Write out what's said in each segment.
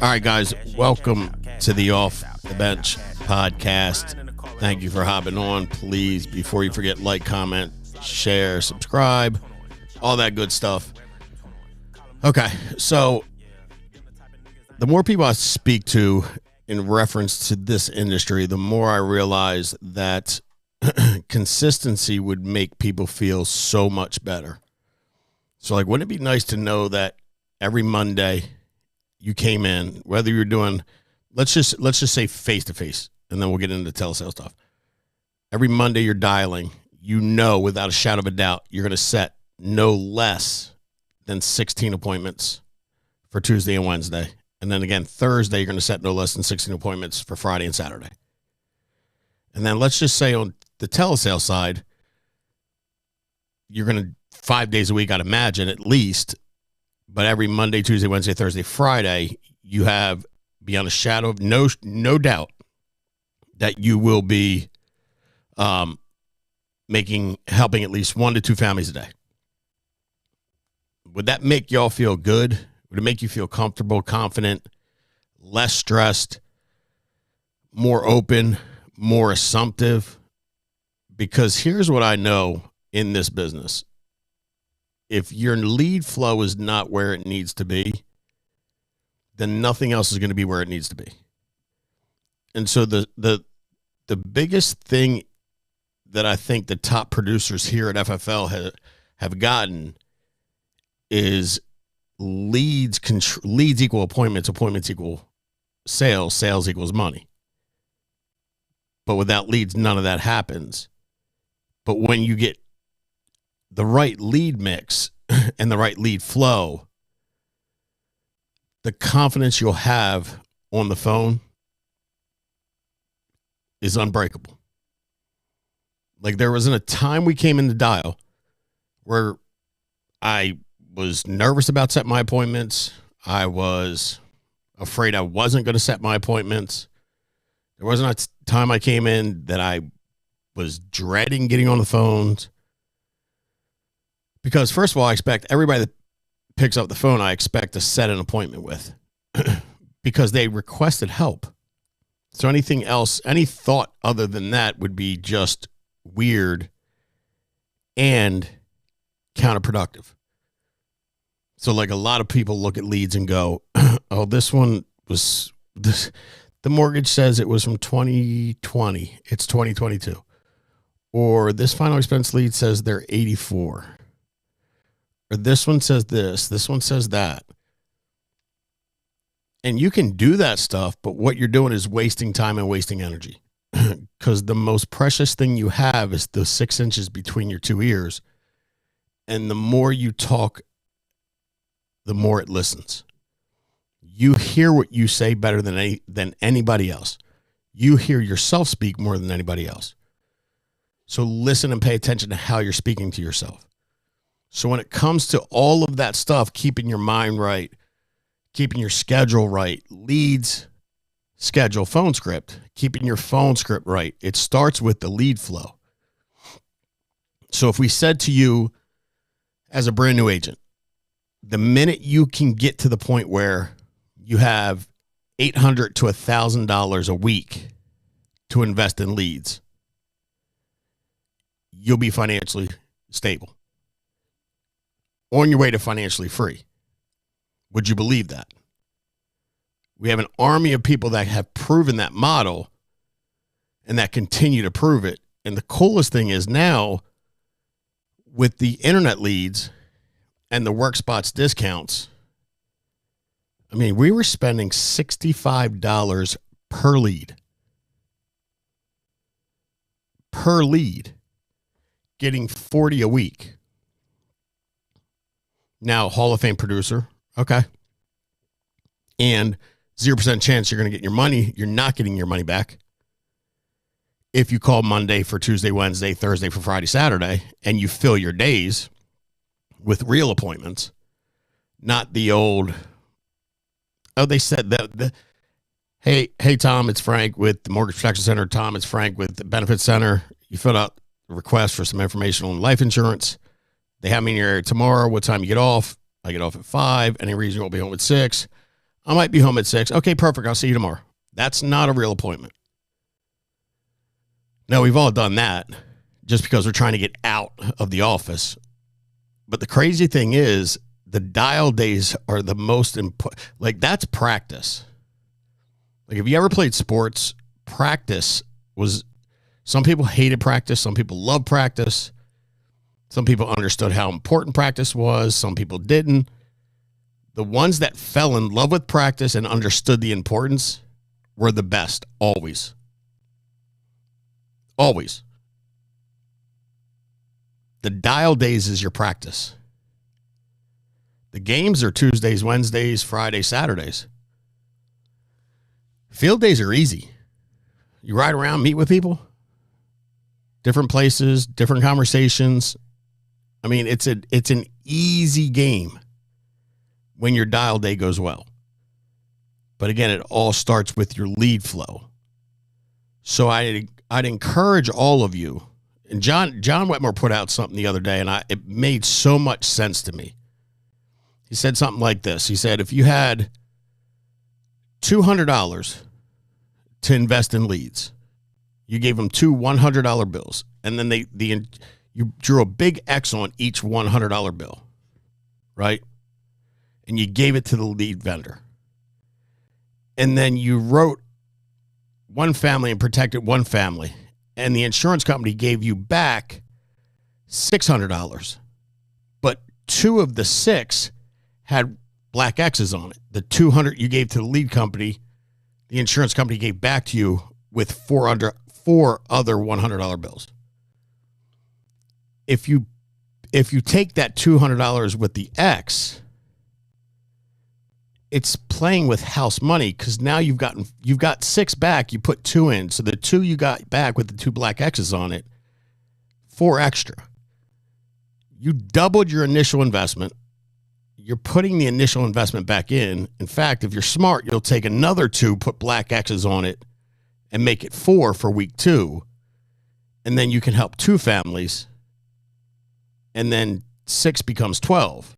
All right, guys, welcome to the Off the Bench podcast. Thank you for hopping on. Please, before you forget, like, comment, share, subscribe, all that good stuff. Okay, so the more people I speak to in reference to this industry, the more I realize that consistency would make people feel so much better. So, like, wouldn't it be nice to know that every Monday you came in, whether you're doing, let's just say face-to-face, and then we'll get into telesales stuff. Every Monday you're dialing, you know without a shadow of a doubt you're going to set no less than 16 appointments for Tuesday and Wednesday. And then again, Thursday, you're going to set no less than 16 appointments for Friday and Saturday. And then let's just say on the telesale side, you're going to 5 days a week, I'd imagine, at least. But every Monday, Tuesday, Wednesday, Thursday, Friday, you have beyond a shadow of no doubt that you will be helping at least 1 to 2 families a day. Would that make y'all feel good? Would it make you feel comfortable, confident, less stressed, more open, more assumptive? Because here's what I know in this business. If your lead flow is not where it needs to be, then nothing else is going to be where it needs to be. And so the biggest thing that I think the top producers here at FFL have gotten is leads equal appointments equal sales equals money. But without leads, none of that happens. But when you get the right lead mix and the right lead flow, the confidence you'll have on the phone is unbreakable. Like, there wasn't a time we came in the dial where I was nervous about setting my appointments. I was afraid I wasn't going to set my appointments. There wasn't a time I came in that I was dreading getting on the phones. Because first of all, I expect everybody that picks up the phone, I expect to set an appointment with because they requested help. So anything else, any thought other than that would be just weird and counterproductive. So, like, a lot of people look at leads and go, oh, this. The mortgage says it was from 2020. It's 2022. Or this final expense lead says they're 84. Or this one says this one says that. And you can do that stuff, but what you're doing is wasting time and wasting energy. Because the most precious thing you have is the 6 inches between your two ears. And the more you talk, the more it listens. You hear what you say better than anybody else. You hear yourself speak more than anybody else. So listen and pay attention to how you're speaking to yourself. So when it comes to all of that stuff, keeping your mind right, keeping your schedule right, leads, schedule, phone script, keeping your phone script right, it starts with the lead flow. So if we said to you as a brand new agent, the minute you can get to the point where you have $800 to $1,000 a week to invest in leads, you'll be financially stable. On your way to financially free. Would you believe that? We have an army of people that have proven that model and that continue to prove it. And the coolest thing is now with the internet leads and the WorkSpots discounts, I mean, we were spending $65 per lead. Per lead. Getting 40 a week. Now, Hall of Fame producer. Okay. And 0% chance you're going to get your money. You're not getting your money back. If you call Monday for Tuesday, Wednesday, Thursday for Friday, Saturday, and you fill your days with real appointments, not the old, oh, they said that, hey, Tom, it's Frank with the Mortgage Protection Center. Tom, it's Frank with the Benefits Center. You filled out a request for some information on life insurance. They have me in your area tomorrow. What time you get off? I get off at 5. Any reason you won't be home at 6? I might be home at 6. Okay, perfect. I'll see you tomorrow. That's not a real appointment. Now, we've all done that just because we're trying to get out of the office. But the crazy thing is, the dial days are the most important. Like, that's practice. Like, if you ever played sports, practice was, some people hated practice. Some people loved practice. Some people understood how important practice was. Some people didn't. The ones that fell in love with practice and understood the importance were the best, always. Always. The dial days is your practice. The games are Tuesdays, Wednesdays, Fridays, Saturdays. Field days are easy. You ride around, meet with people, different places, different conversations. I mean, it's an easy game when your dial day goes well. But again, it all starts with your lead flow. So I'd encourage all of you, and John Wetmore put out something the other day, and it made so much sense to me. He said something like this. He said, if you had $200 to invest in leads, you gave them two $100 bills, and then you drew a big X on each $100 bill, right? And you gave it to the lead vendor. And then you wrote one family and protected one family, and the insurance company gave you back $600. But 2 of the 6 had black X's on it. The 200 you gave to the lead company, the insurance company gave back to you with 4 other $100 bills. If you take that $200 with the X, it's playing with house money, because now you've got 6 back, you put 2 in. So the 2 you got back with the 2 black X's on it, 4 extra. You doubled your initial investment. You're putting the initial investment back in. In fact, if you're smart, you'll take another 2, put black X's on it, and make it 4 for week 2. And then you can help 2 families. And then 6 becomes 12.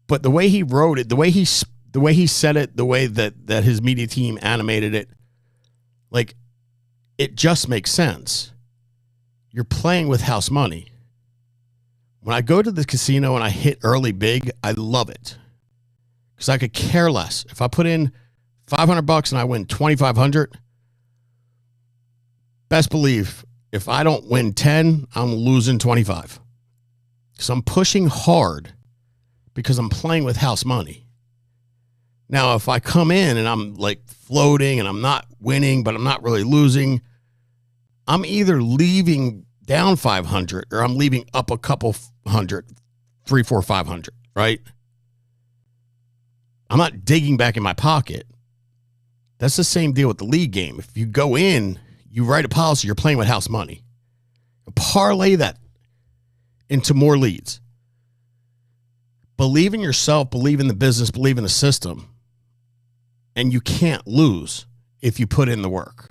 But the way he wrote it, the way he said it, the way that his media team animated it, like, it just makes sense. You're playing with house money. When I go to the casino and I hit early big, I love it, because I could care less. If I put in $500 and I win $2,500, best believe if I don't win 10, I'm losing 25. Because I'm pushing hard, because I'm playing with house money. Now, if I come in and I'm like floating and I'm not winning, but I'm not really losing, I'm either leaving down 500 or I'm leaving up a couple hundred, 3, 4, 500, right? I'm not digging back in my pocket. That's the same deal with the lead game. If you go in, you write a policy, you're playing with house money. Parlay that into more leads. Believe in yourself, believe in the business, believe in the system, and you can't lose if you put in the work.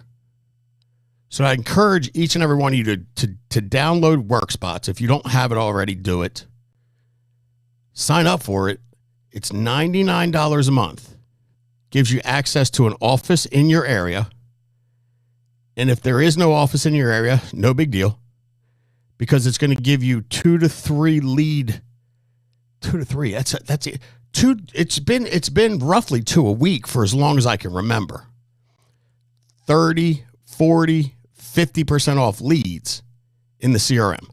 So I encourage each and every one of you to download WorkSpots. If you don't have it already, do it. Sign up for it. It's $99 a month. Gives you access to an office in your area. And if there is no office in your area, no big deal, because it's going to give you 2 to 3 lead. 2 to 3. That's it. 2. It's been roughly 2 a week for as long as I can remember. 30, 40, 50% off leads in the CRM.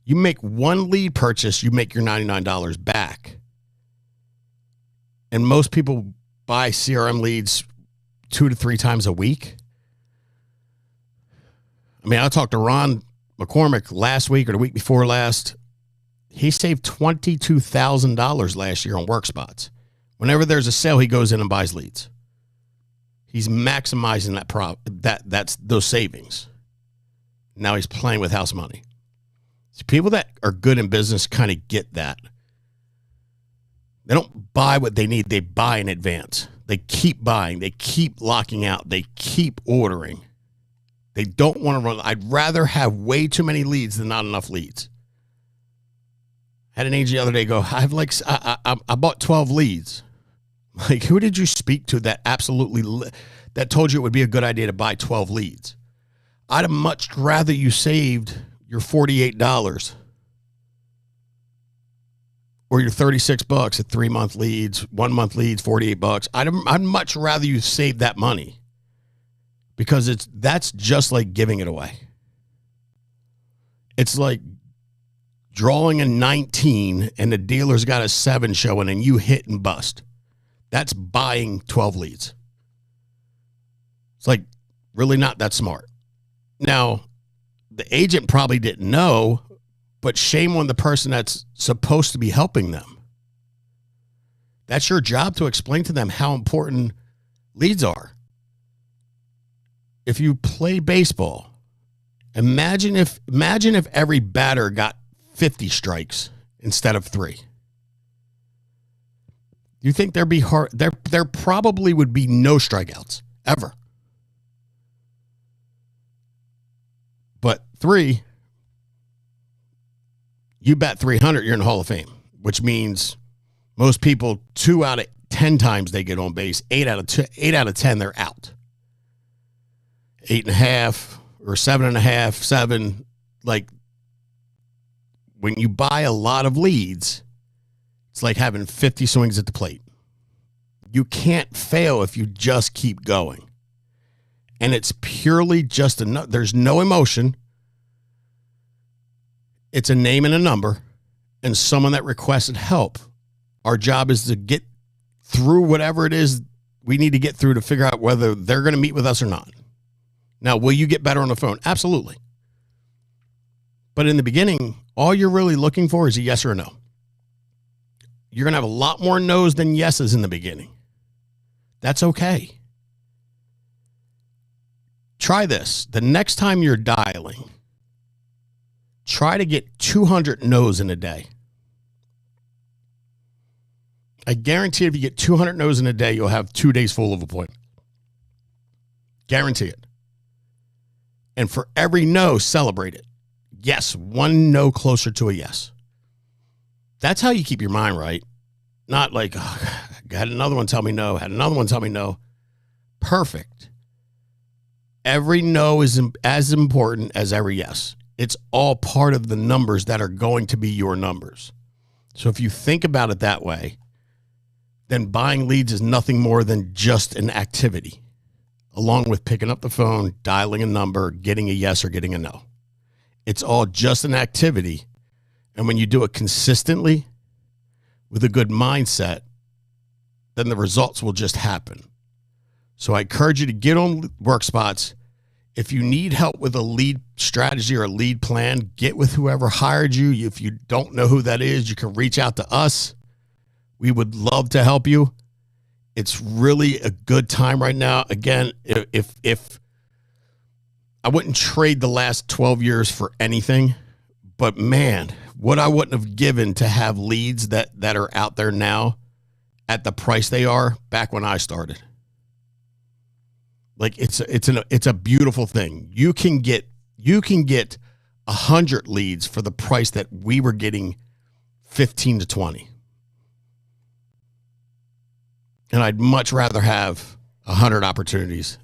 You make one lead purchase, you make your $99 back. And most people buy CRM leads 2 to 3 times a week. I mean, I talked to Ron McCormick last week or the week before last. He saved $22,000 last year on WorkSpots. Whenever there's a sale, he goes in and buys leads. He's maximizing that's those savings. Now he's playing with house money. So people that are good in business kind of get that. They don't buy what they need. They buy in advance. They keep buying. They keep locking out. They keep ordering. They don't want to run. I'd rather have way too many leads than not enough leads. Had an agent the other day go, I bought 12 leads. Like, who did you speak to that that told you it would be a good idea to buy 12 leads? I'd have much rather you saved your $48 or your $36 at 3-month leads, 1 month leads, $48. I'd much rather you save that money, because that's just like giving it away. It's like drawing a 19 and the dealer's got a 7 showing and you hit and bust. That's buying 12 leads. It's like really not that smart. Now, the agent probably didn't know, but shame on the person that's supposed to be helping them. That's your job, to explain to them how important leads are. If you play baseball, imagine if every batter got 50 strikes instead of 3. You think there'd be there probably would be no strikeouts ever. But 3, you bat 300, you're in the Hall of Fame, which means most people 2 out of 10 times they get on base, 8 out of 10 they're out. 8.5 or 7.5, 7. Like, when you buy a lot of leads, it's like having 50 swings at the plate. You can't fail if you just keep going. And it's purely just there's no emotion. It's a name and a number and someone that requested help. Our job is to get through whatever it is we need to get through to figure out whether they're going to meet with us or not. Now, will you get better on the phone? Absolutely. But in the beginning, all you're really looking for is a yes or a no. You're going to have a lot more no's than yeses in the beginning. That's okay. Try this. The next time you're dialing, try to get 200 no's in a day. I guarantee if you get 200 no's in a day, you'll have 2 days full of appointments. Guarantee it. And for every no, celebrate it. Yes, 1 no closer to a yes. That's how you keep your mind right. Not like, oh, I had another one tell me no, had another one tell me no. Perfect. Every no is as important as every yes. It's all part of the numbers that are going to be your numbers. So if you think about it that way, then buying leads is nothing more than just an activity, along with picking up the phone, dialing a number, getting a yes or getting a no. It's all just an activity. And when you do it consistently with a good mindset, then the results will just happen. So I encourage you to get on WorkSpots. If you need help with a lead strategy or a lead plan, get with whoever hired you. If you don't know who that is, you can reach out to us. We would love to help you. It's really a good time right now. Again, if I wouldn't trade the last 12 years for anything, but man, what I wouldn't have given to have leads that are out there now at the price they are back when I started. Like it's a beautiful thing. You can get 100 leads for the price that we were getting 15 to 20. And I'd much rather have 100 opportunities